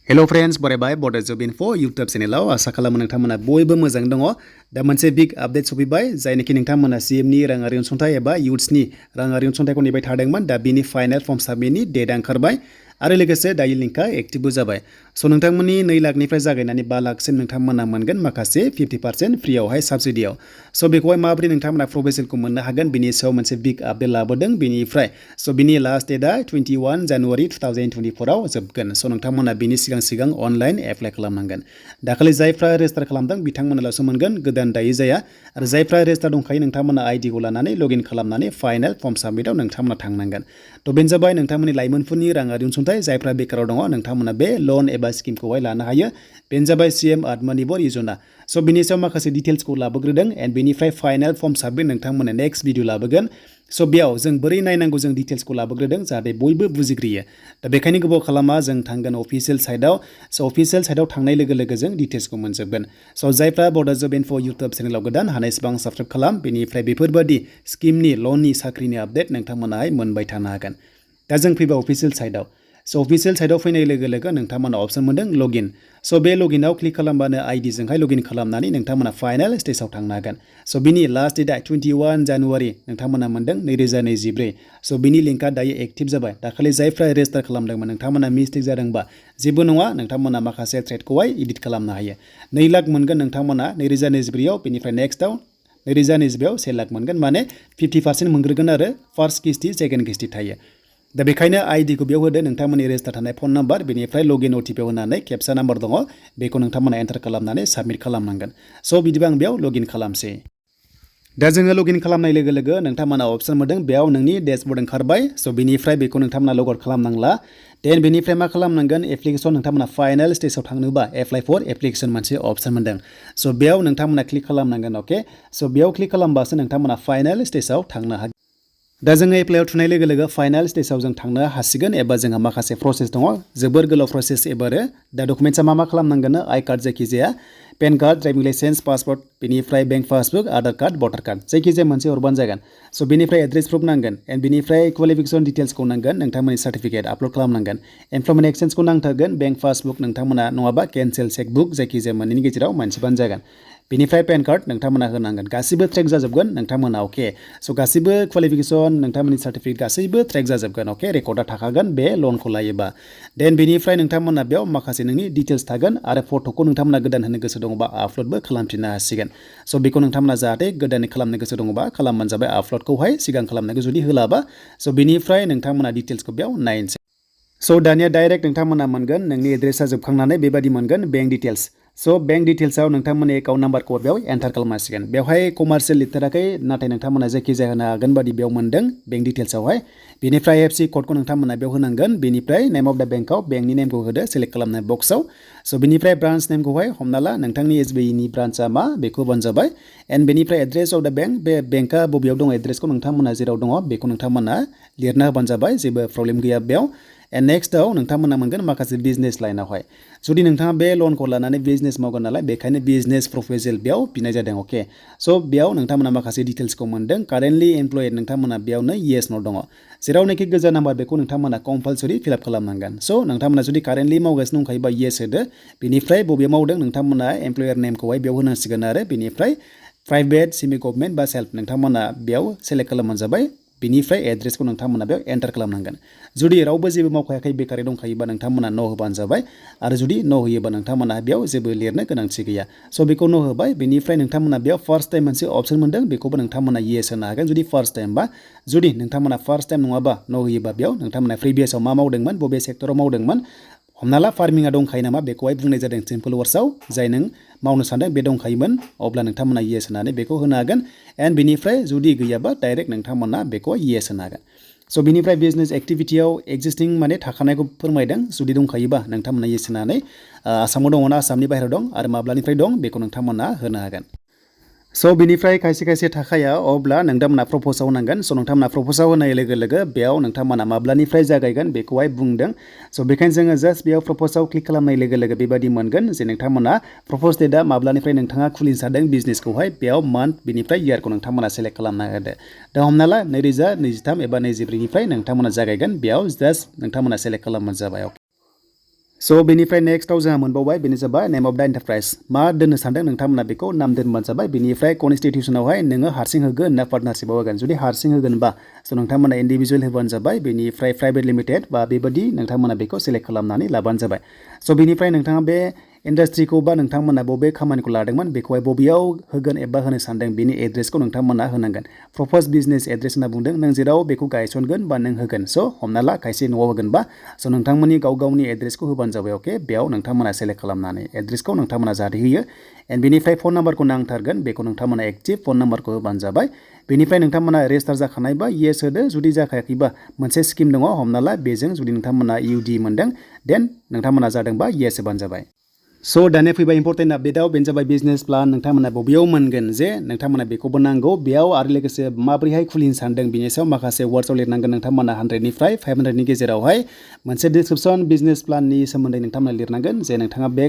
Hello friends, बरायबाय Bodo Job Info YouTube चेनेलाव आसा खालामो नोंथांमोना बयबो मोजां दङ। दा मोनसे बिग आपडेट सफैबाय जायनोखि नोंथांमोना CMनि राङारि अनसुंथाइ एबा युथ्सनि राङारि अनसुंथाइखौ नेबाय थादोंमोन। दा बिनि फाइनाल फर्म साबमिटनि डेट ओंखारबाय आरो लोगोसे दायो लिंकआ एक्टिभबो जाबाय। स' नोंथांमोननि 2 लाखनिफ्राय जागायनानै 5 लाखसिम नोंथांमोना मोनगोन माखासे 50% फ्रियावहाय साबसिडियाव। स' बेखौहाय माबोरै नोंथांमोना प्रफेसनखौ मोननो हागोन बिनि सायाव मोनसे बिग आपडेट लाबोदों बेनिफ्राय। स' बिनि लास्ट डेटआ 21 जानुवारि 2024 आव जोबगोन। स' नोंथांमोना बिनि सिगां अनलाइन एप्लाइ खालामनांगोन। दाखालि जायफ्रा रेजिस्टार खालामदों बिथांमोनाल'सो मोनगोन, गोदान दायो जाया। आरो जायफ्रा रेजिस्टार दंखायो नोंथांमोना आइडिखौ लानानै लगइन खालामनानै फाइनाल फर्म साबमिटआव नोंथांमोना थांनांगोन। थ' बेनो जाबाय नोंथांमोननि लाइमोनफोरनि राङारि अनसुंथाइ जायफ्रा बेकाराव दङ नोंथांमोना बे लन एबा स्किमखौहाय लानो हायो। बेनो जाबाय CM आत्मनिर्भर योजना। स' बिनि सायाव माखासे डिटेल्सखौ लाबोग्रोदों एन्ड बेनिफ्राय फाइनाल फर्म साबमिट नोंथांमोना नेक्स्ट भिडिअ लाबोगोन। स' बेयाव जों बोरै नायनांगौ जों डिटेल्सखौ लाबोग्रोदों जाहाथे बयबो बुजिग्रोयो। दा बेखायनो गोबाव खालामा जों थांगोन अफिसियेल साइटआव। स' अफिसियेल साइटआव थांनाय लोगो लोगो जों डिटेल्सखौ मोनजोबगोन। स' जायफ्रा बड' जब इनफो इउटुब चेनेलाव गोदान हानायसेबां साबस्क्राइब खालाम। बेनिफ्राय बेफोरबायदि स्किमनि लननि साख्रिनि आपडेट नोंथांमोनाहाय मोनबाय थानो हागोन। दा जों फैबाय अफिसियेल साइटआव। स' अफिसियेल साइटआव फैनाय लोगो लोगो नोंथांमोना अप्शन मोनदों लगइन। स' बे लगइनाव क्लिक खालामबानो आइडिजोंहाय लगइन खालामनानै नोंथांमोना फाइनाल स्टेजाव थांनो हागोन। स' बिनि लास्ट डेटआ 21 जानुवारि नोंथांमोना मोनदों 2024। स' बिनि लिंकआ दायो एक्टिभ जाबाय। दाखालि जायफ्रा रेजिस्टार खालामदोंमोन नोंथांमोना मिस्टेक जादोंबा जेबो नङा, नोंथांमोना माखासे थ्रेडखौहाय एडिट खालामनो हायो। 2 लाख मोनगोन नोंथांमोना 2024 आव, बेनिफ्राय नेक्स्टआव 2025 आव 1 लाख मोनगोन, माने 50% मोनग्रोगोन आरो फार्स्ट किस्ति सेकेन्ड किस्ति थायो। दा बेखायनो आइडिखौ बेयाव होदो, नोंथांमोननि रेजिस्टार थानाय फन नाम्बार, बेनिफ्राय लगइन OTP होनानै खेबसा नाम्बार दङ बेखौ नोंथांमोना एन्टार खालामनानै साबमिट खालामनांगोन। स' बिदिबा आं बेयाव लगइन खालामसै। दा जोङो लगइन खालामनाय लोगो लोगो नोंथांमोना अप्शन मोनदों बेयाव नोंनि डेशबर्ड ओंखारबाय। स' बिनिफ्राय बेखौ नोंथांमोना लग आउट खालामनांला। देन बेनिफ्राय मा खालामनांगोन, एप्लिकेसन नोंथांमोना फाइनाल स्टेजाव थांनोबा एप्लाइ फर एप्लिकेसन मोनसे अप्शन मोनदों। स' बेयाव नोंथांमोना क्लिक खालामनांगोन। अके, स' बेयाव क्लिक खालामबासो नोंथांमोना फाइनाल स्टेजाव थांनो हागोन। दा जोङो एप्लाइआव थुनाय लोगो लोगो फाइनाल स्टेजाव जों थांनो हासिगोन एबा जोंहा माखासे प्रसेस दङ, जोबोर गोलाव प्रसेस एबारो। दा डकुमेन्ट्सआ मा खालामनांगोन, आइ कार्ड जायखिजाया, PAN card, driving licence, passport, बेनिफ्राय bank passbook, Aadhaar card, voter card जायखिजाया मोनसे हरबानो जागोन। स' बेनिफ्राय एड्रेस प्रुफ नांगोन एन्ड बेनिफ्राय क्वालिफिकेसन डिटेल्सखौ नांगोन, नोंथांमोननि सार्टिफिकेट आपल'ड खालामनांगोन, एमप्लयमेन्ट एक्सचेन्जखौ नांथारगोन, बेंक पासबुक नोंथांमोना नङाबा केन्सेल चेकबुक जायखिजाया मोननैनि गेजेराव मोनसेबानो जागोन। बेनिफ्राय पेन कार्ड नोंथांमोना होनांगोन। गासिबो ट्रेक जाजोबगोन नोंथांमोना। अके, स' गासिबो क्वालिफिकेसन नोंथांमोननि सार्टिफिकेट गासैबो ट्रेक जाजोबगोन। अके, रेकर्डआ थाखागोन बे लनखौ लायोबा। देन बेनिफ्राय नोंथांमोना बेयाव माखासे नोंनि डिटेल्स थागोन आरो फट'खौ नोंथांमोना गोदान होनो गोसो दङबा आपल'डबो खालामफिननो हासिगोन। स' बेखौ नोंथांमोना जाहाथे गोदानै खालामनो गोसो दङबा खालामबानो जाबाय। आपल'डखौहाय सिगां खालामनायखौ जुदि होलाबा स' बेनिफ्राय नोंथांमोना डिटेल्सखौ बेयाव नायनोसै। स' दानिया डाइरेक्ट नोंथांमोना मोनगोन नोंनि एड्रेसा जोबखांनानै बेबायदि मोनगोन बेंक डिटेल्स। स' बेंक डिटेल्सआव नोंथांमोननि एकाउन्ट नाम्बारखौ बेयाव एन्टार खालामनांसिगोन। बेवहाय कमार्शियेल लिरथाराखै, नाथाय नोंथांमोना जायखिजाया होनो हागोन बादि बेयाव मोनदों बेंक डिटेल्सआवहाय। बेनिफ्राय FC क'डखौ नोंथांमोना बेयाव होनांगोन। बेनिफ्राय नेम अफ दा बेंकआव बेंकनि नेमखौ होदो सेलेक्ट खालामनाय बक्सआव। स' बेनिफ्राय ब्रान्च नेमखौहाय हमना ला नोंथांनि SBIनि ब्रान्चआ मा बेखौ होबानो जाबाय। एन्ड बेनिफ्राय एड्रेस अफ दा बेंक, बे बेंकआ बबेयाव दङ एड्रेसखौ नोंथांमोना जेराव दङ बेखौ नोंथांमोना लिरना होबानो जाबाय, जेबो प्रब्लेम गैया बेयाव। एन्ड नेक्स्टआव नोंथांमोना मोनगोन माखासे बिजनेस लाइनावहाय। जुदि नोंथाङा बे लनखौ लानानै बिजनेस मावगोन नालाय बेखायनो बिजनेस प्रप'जेल बेयाव बिनाय जादों। अके, स' बेयाव नोंथांमोना माखासे डिटेल्सखौ मोनदों। कारेन्टलि एमप्लयेड नोंथांमोना बेयावनो येस नो दङ। जेरावनोखि गोजा नाम्बार बेखौ नोंथांमोना कम्पालसरि फिलआप खालामनांगोन। स' नोंथांमोना जुदि कारेन्टलि मावगासिनो दंखायोबा येस होदो। बेनिफ्राय बबे मावदों नोंथांमोना एमप्लयार नेमखौहाय बेयाव होनांसिगोन आरो बेनिफ्राय प्राइभेट, सेमि गभर्नमेन्ट बा सेल्फ नोंथांमोना बेयाव सेलेक्ट खालामबानो जाबाय। बेनिफ्राय एड्रेसखौ नोंथांमोना बेयाव एन्टार खालामनांगोन। जुदि रावबो जेबो मावखायाखै बेकारै दंखायोबा नोंथांमोना न' होबानो जाबाय। आरो जुदि न' होयोबा नोंथांमोना बेयाव जेबो लिरनो गोनांथि गैया। स' बेखौ न' होबाय। बेनिफ्राय नोंथांमोना बेयाव फार्स्ट टाइम मोनसे अप्शन मोनदों, बेखौबो नोंथांमोना येस होनो हागोन जुदि फार्स्ट टाइम बा। जुदि नोंथांमोना फार्स्ट टाइम नङाबा न' होयोबा बेयाव नोंथांमोना प्रिभियासआव मा मावदोंमोन, बबे सेक्टराव मावदोंमोन, हमना ला फार्मिङा दंखायो नामा बेखौहाय बुंनाय जादों सिम्पल वार्ड्सआव। जाय नों मावनो सानदों बे दंखायोमोन अब्ला नोंथांमोना येस होनानै बेखौ होनो हागोन। एन्ड बेनिफ्राय जुदि गैयाबा डाइरेक्ट नोंथांमोना बेखौ येस होनो हागोन। स' बेनिफ्राय बिजनेस एक्टिभिटियाव एक्जिस्टिं माने थाखानायखौ फोरमायदों। जुदि दंखायोबा नोंथांमोना येस होनानै आसामाव दङ ना आसामनि बाहेरायाव दं आरो माब्लानिफ्राय दं बेखौ नोंथांमोना होनो हागोन। स' बिनिफ्राय खायसे खायसे थाखाया अब्ला नोंथांमोना प्रप'जाव होनांगोन। स' नोंथांमोना प्रप'जाव होनाय लोगो लोगो बेयाव नोंथांमोना माब्लानिफ्राय जागायगोन बेखौहाय बुंदों। स' बेखायनो जोङो जास्ट बेयाव प्रप'जाव क्लिक खालामनाय लोगो लोगो बेबायदि मोनगोन जे नोंथांमोना प्रप'ज डेटआ माब्लानिफ्राय नोंथाङा खुलिनो सानदों बिजनेसखौहाय बेयाव मान्थ बेनिफ्राय इयारखौ नोंथांमोना सेलेक्ट खालामना होदो। दा हमना ला 2023 एबा 24निफ्राय नोंथांमोना जागायगोन, बेयाव जास्ट नोंथांमोना सेलेक्ट खालामबानो जाबाय। स' बेनिफ्राय नेक्स्टआव जोंहा मोनबावबाय बेनो जाबाय नेम अफ द एन्टारप्राइज मा दोननो सानदों नोंथांमोना बेखौ नाम दोनबानो जाबाय बेनिफ्राय कनस्टिटिउसनावहाय नोङो हारसिं होगोन ना पार्टनारशिपआव होगोन जुदि हारसिं होगोनबा स' नोंथांमोना इन्डिभिजुवेल होबानो जाबाय बेनिफ्राय प्राइभेट लिमिटेड बा बेबायदि नोंथांमोना बेखौ सेलेक्ट खालामनानै लाबानो जाबाय स' बेनिफ्राय नोंथाङा बे इन्डास्ट्रिखौ बा नोंथांमोना बबे खामानिखौ लादोंमोन बेखौहाय बबेयाव होगोन एबा होनो सानदों बेनि एड्रेसखौ नोंथांमोना होनांगोन प्रप'ज बिजनेस एड्रेस होनना बुंदों नों जेराव बेखौ गायसनगोन बा नों होगोन स' हमना ला खायसे न'आव होगोनबा स' नोंथांमोननि गावनि एड्रेसखौ होबानो जाबाय अके बेयाव नोंथांमोना सेलेक्ट खालामनानै एड्रेसखौ नोंथांमोना जाहाथे होयो एन्ड बेनिफ्राय फन नाम्बारखौ नांथारगोन बेखौ नोंथांमोना एक्टिभ फन नाम्बारखौ होबानो जाबाय बेनिफ्राय नोंथांमोना रेजिस्टार जाखानायबा येस होदो जुदि जाखायाखैबा मोनसे स्किम दङ हमना ला बेजों जुदि नोंथांमोना इउडि मोनदों देन नोंथांमोना जादोंबा येस होबानो जाबाय स' दानिया फैबाय इम्पर्टेन्ट आपडेटआव बेनो जाबाय बिजनेस प्लान नोंथांमोना बबेयाव मोनगोन जे नोंथांमोना बेखौबो नांगौ बेयाव आरो लोगोसे माबोरैहाय खुलिनो सानदों बिनि सायाव माखासे वार्ड्सआव लिरनांगोन नोंथांमोना 100निफ्राय 500नि गेजेरावहाय मोनसे डिसक्रिपसन बिजनेस प्लाननि सोमोन्दै नोंथांमोना लिरनांगोन जे नोंथाङा बे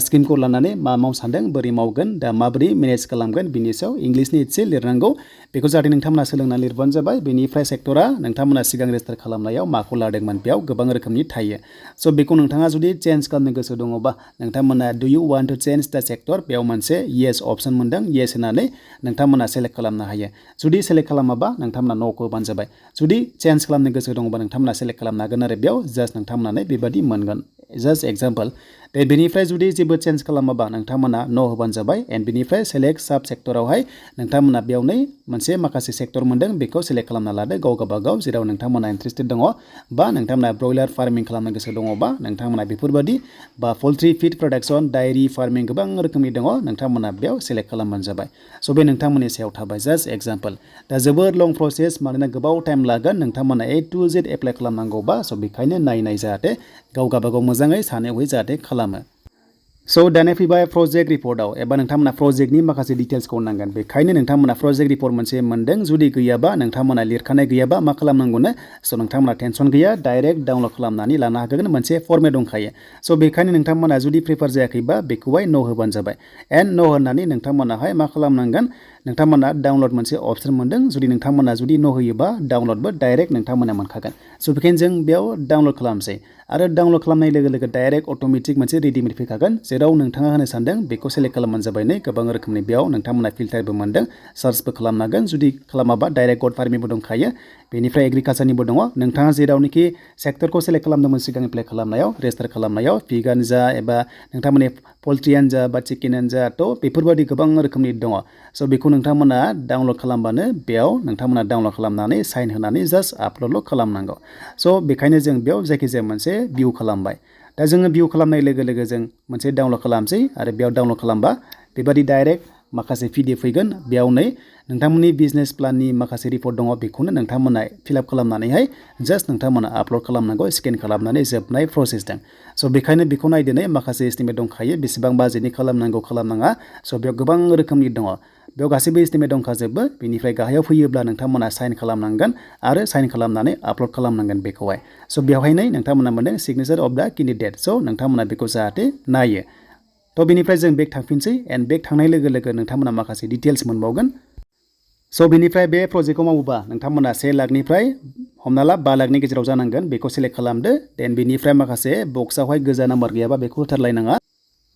स्किमखौ लानानै मा मावनो सानदों बोरै मावगोन दा माबोरै मेनेज खालामगोन बिनि सायाव इंलिशनि एसे लिरनांगौ बेखौ जाहाथे नोंथांमोना सोलोंनानै लिरबानो जाबाय बेनिफ्राय सेक्टरा नोंथांमोना सिगां रेजिस्टार खालामनायाव माखौ लादोंमोन बेयाव गोबां रोखोमनि थायो स' बेखौ नोंथाङा जुदि चेन्ज खालामनो गोसो दङबा नोंथांमोना डु इउ वान्ट टु चेन्ज द सेक्टर बेयाव मोनसे येस अप्सन मोनदों येस होनानै नोंथांमोना सेलेक्ट खालामनो हायो जुदि सेलेक्ट खालामाबा नोंथांमोना न'खौ होबानो जाबाय जुदि चेन्ज खालामनो गोसो दङबा नोंथांमोना सेलेक्ट खालामनो हागोन आरो बेयाव जास्ट नोंथांमोना बेबादि मोनगोन जास्ट एग्जाम्पल दे बेनिफ्राय जुदि जेबो चेन्ज खालामाबा नोंथांमोना न' होबानो जाबाय एन्ड बेनिफ्राय सेलेक्ट साब सेक्टरावहाय नोंथांमोना बेयावनो मोनसे माखासे सेक्टर मोनदों बेखौ सेलेक्ट खालामना लादो गाव गावबागाव जेराव नोंथांमोना इन्ट्रेस्टेड दङ बा नोंथांमोना ब्रयलार फार्मिं खालामनो गोसो दङबा नोंथांमोना बेफोरबादि बा पल्ट्रि फिड प्रडाक्सन डायरी फार्मिं गोबां रोखोमनि दङ नोंथांमोना बेयाव सेलेक्ट खालामबानो जाबाय स' बे नोंथांमोननि सायाव थाबाय जास्ट एग्जाम्पल दा जोबोद लं प्रसेस मानोना गोबाव टाइम लागोन नोंथांमोना A to Z एप्लाइ खालामनांगौबा स' बेखायनो नायनाय जाहाथे गाव गावबागाव मोजाङै सानै हयै जाहाथे खालामो स' दानिया फैबाय प्रजेक्ट रिपर्टआव एबा नोंथांमोना प्रजेक्टनि माखासे डिटेल्सखौ नांगोन बेखायनो नोंथांमोना प्रजेक्ट रिपर्ट मोनसे मोनदों जुदि गैयाबा नोंथांमोना लिरखानाय गैयाबा मा खालामनांगौनो स' नोंथांमोना टेनसन गैया डाइरेक्ट डाउनलड खालामनानै लानो हागोन मोनसे फर्मेट दंखायो स' बेखायनो नोंथांमोना जुदि प्रिफार जायाखैबा बेखौहाय न' होबानो जाबाय एन्ड न' होननानै नोंथांमोनाहाय मा खालामनांगोन नोंथांमोना डाउनलड मोनसे अपसन मोनदों जुदि नोंथांमोना जुदि न' होयोबा डाउनलडबो डाइरेक्ट नोंथांमोना मोनखागोन स' बेखायनो जों बेयाव डाउनलड खालामसै आरो डाउनलड खालामनाय लोगो लोगो डाइरेक्ट अट'मेटिक मोनसे रेडिमेड फैखागोन जेराव नोंथाङा होनो सानदों बेखौ सेलेक्ट खालामबानो जाबाय नै गोबां रोखोमनि बेयाव नोंथांमोना फिल्टारबो मोनदों सार्चबो खालामनो हागोन जुदि खालामाबा डाइरेक्ट गड फार्मिंबो दंखायो बेनिफ्राय एग्रिकालचारनिबो दङ नोंथाङा जेरावनोखि सेक्टरखौ सेलेक्ट खालामदोंमोन सिगां एप्लाइ खालामनायाव रेजिस्टार खालामनायाव पिगानो जा एबा नोंथांमोननि पल्ट्रियानो जा बा चिकेनानो जा थ' बेफोरबायदि गोबां रोखोमनि दङ स' बेखौ नोंथांमोना डाउनलड खालामबानो बेयाव नोंथांमोना डाउनलड खालामनानै साइन होनानै जास्ट आपल'डल' खालामनांगौ स' बेखायनो जों बेयाव जायखिजाया मोनसे भिउ खालामबाय दा जोङो भिउ खालामनाय लोगो लोगो जों मोनसे डाउनलड खालामसै आरो बेयाव डाउनलड खालामबा बेबादि डाइरेक्ट माखासे PDF फैगोन बेयावनो नोंथांमोननि बिजनेस प्लाननि माखासे रिपर्ट दङ बेखौनो नोंथांमोना फिलआप खालामनानैहाय जास्ट नोंथांमोना आपल'ड खालामनांगौ स्केन खालामनानै जोबनाय प्रसेस दं स' बेखायनो बेखौ नायदिनै माखासे एस्टिमेट दंखायो बेसेबां बाजेटनि खालामनांगौ खालामनाङा स' बेयाव गोबां रोखोमनि दङ बेयाव गासैबो एस्टिमेट दंखाजोबो बेनिफ्राय गाहायाव फैयोब्ला नोंथांमोना साइन खालामनांगोन आरो साइन खालामनानै आपल'ड खालामनांगोन बेखौहाय स' बेवहायनो नोंथांमोना मोनदों सिगनेचार अफ द केन्डिडेट स' नोंथांमोना बेखौ जाहाथे नायो थ' बेनिफ्राय जों बेक थांफिनसै एन्ड बेक थांनाय लोगो लोगो नोंथांमोना माखासे डिटेल्स मोनबावगोन स' बेनिफ्राय बे प्रजेक्टखौ मावोबा नोंथांमोना 1 लाखनिफ्राय हमना ला 5 लाखनि गेजेराव जानांगोन बेखौ सेलेक्ट खालामदो देन बेनिफ्राय माखासे बक्सआवहाय गोजा नाम्बार गैयाबा बेखौ होथारलायनाङा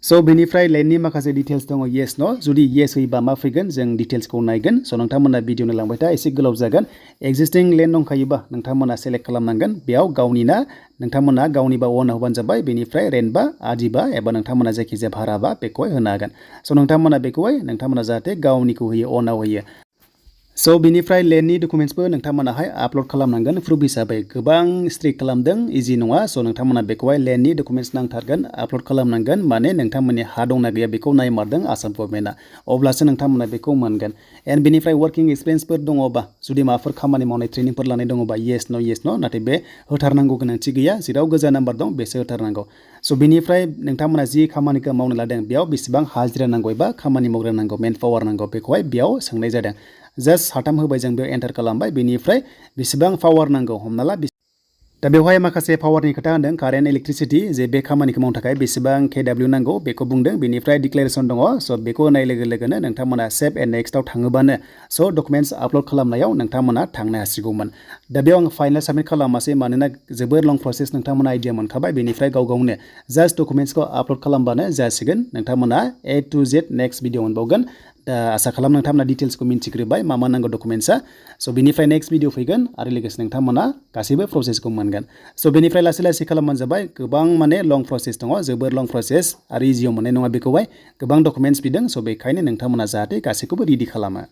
स' बेनिफ्राय लेन्डनि माखासे डिटेल्स दङ येस न' जुदि येस होयोबा मा फैगोन जों डिटेल्सखौ नायगोन स' नोंथांमोना भिडिअ नायलांबाय था एसे गोलाव जागोन एक्जिस्टिं लेन्ड दंखायोबा नोंथांमोना सेलेक्ट खालामनांगोन बेयाव गावनिना नोंथांमोना गावनिबा अन होबानो जाबाय बेनिफ्राय रेन्टबा आदिबा एबा नोंथांमोना जायखिजाया भाराबा बेखौहाय होनो हागोन स' नोंथांमोना बेखौहाय नोंथांमोना जाहाथे गावनिखौ होयो अनाव होयो स' बिनिफ्राय लेन्डनि डकुमेन्ट्सबो नोंथांमोनाहाय आपल'ड खालामनांगोन प्रुफ हिसाबै गोबां स्ट्रिक्ट खालामदों इजि नङा स' नोंथांमोना बेखौहाय लेन्डनि डकुमेन्ट्स नांथारगोन आपल'ड खालामनांगोन माने नोंथांमोननि हा दंना गैया बेखौ नायमारदों आसाम गभर्नमेन्टआ अब्लासो नोंथांमोना बेखौ मोनगोन एन्ड बेनिफ्राय वर्किं एक्सपिरियेन्सफोर दङबा जुदि माबाफोर खामानि मावनाय ट्रेनिंफोर लानाय दङबा येस न' नाथाय बे होथारनांगौ गोनांथि गैया जेराव गोजा नाम्बार दं बेसो होथारनांगौ स' बेनिफ्राय नोंथांमोना जि खामानिखौ मावनो लादों बेयाव बेसेबां हाजिरा नांगौ एबा खामानि मावग्रा नांगौ मेन पावार नांगौ बेखौहाय बेयाव सोंनाय जादों जास्ट 3 होबाय जों बेयाव एन्टार खालामबाय बेनिफ्राय बेसेबां पावार नांगौ हमना ला दा बेवहाय माखासे पावारनि खोथा होनदों कारेन्ट इलेक्ट्रिसिटी जे बे खामानिखौ मावनो थाखाय बेसेबां KW नांगौ बेखौ बुंदों बेनिफ्राय डिक्लेरेसन दङ स' बेखौ होनाय लोगो लोगोनो नोंथांमोना सेभ एन्ड नेक्स्टआव थाङोबानो स' डकुमेन्ट्स आपल'ड खालामनायाव नोंथांमोना थांनो हासिगौमोन दा बेयाव आं फाइनाल साबमिट खालामासै मानोना जोबोर लं प्रसेस नोंथांमोना आइडिया मोनखाबाय बेनिफ्राय गाव गावनो जास्ट डकुमेन्ट्सखौ आपल'ड खालामबानो जासिगोन नोंथांमोना A to Z next video मोनबावगोन दा आसा खालाम नोंथांमोना डिटेल्सखौ मिन्थिग्रोबाय मा नांगौ डकुमेन्ट्सआ स' बेनिफ्राय नेक्स्ट भिडिअ फैगोन आरो लोगोसे नोंथांमोना गासैबो प्रसेसखौ मोनगोन स' बेनिफ्राय लासै लासै खालामबानो जाबाय गोबां माने लं प्रसेस दङ जोबोर लं प्रसेस आरो इजियाव मोननाय नङा बेखौहाय गोबां डकुमेन्ट्स बिदों स' बेखायनो नोंथांमोना जाहाथे गासैखौबो रेडि खालामो